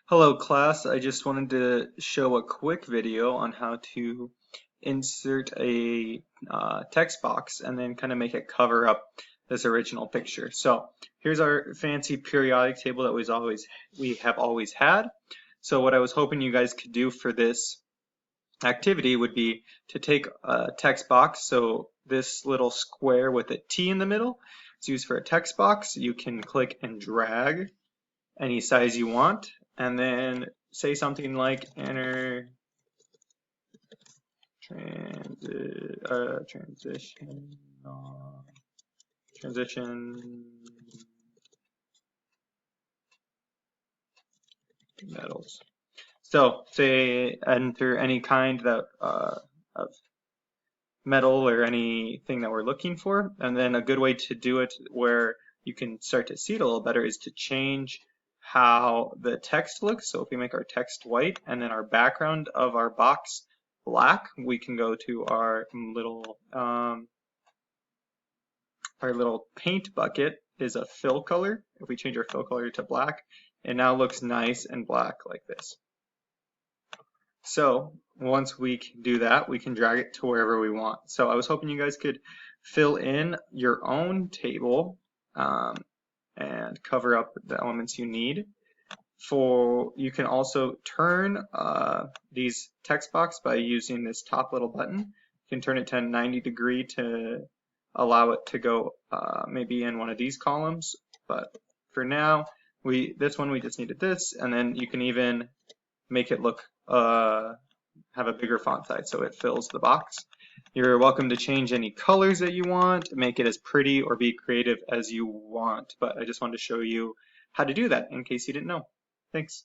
Hello class, I just wanted to show a quick video on how to insert a text box and then kind of make it cover up this original picture. So here's our fancy periodic table that we have always had. So what I was hoping you guys could do for this activity would be to take a text box. So this little square with a T in the middle is used for a text box. You can click and drag any size you want, and then say something like enter transition metals. So say enter any kind of metal or anything that we're looking for, and then a good way to do it where you can start to see it a little better is to change how the text looks. So if we make our text white and then our background of our box black, we can go to our little paint bucket is a fill color. If we change our fill color to black, it now looks nice and black like this. So once we can do that, we can drag it to wherever we want. So I was hoping you guys could fill in your own table and cover up the elements you need. You can also turn these text box by using this top little button. You can turn it to 90 degree to allow it to go maybe in one of these columns. But for now, this one we just needed this, and then you can even make it look have a bigger font size so it fills the box. You're welcome to change any colors that you want, make it as pretty or be creative as you want, but I just wanted to show you how to do that in case you didn't know. Thanks.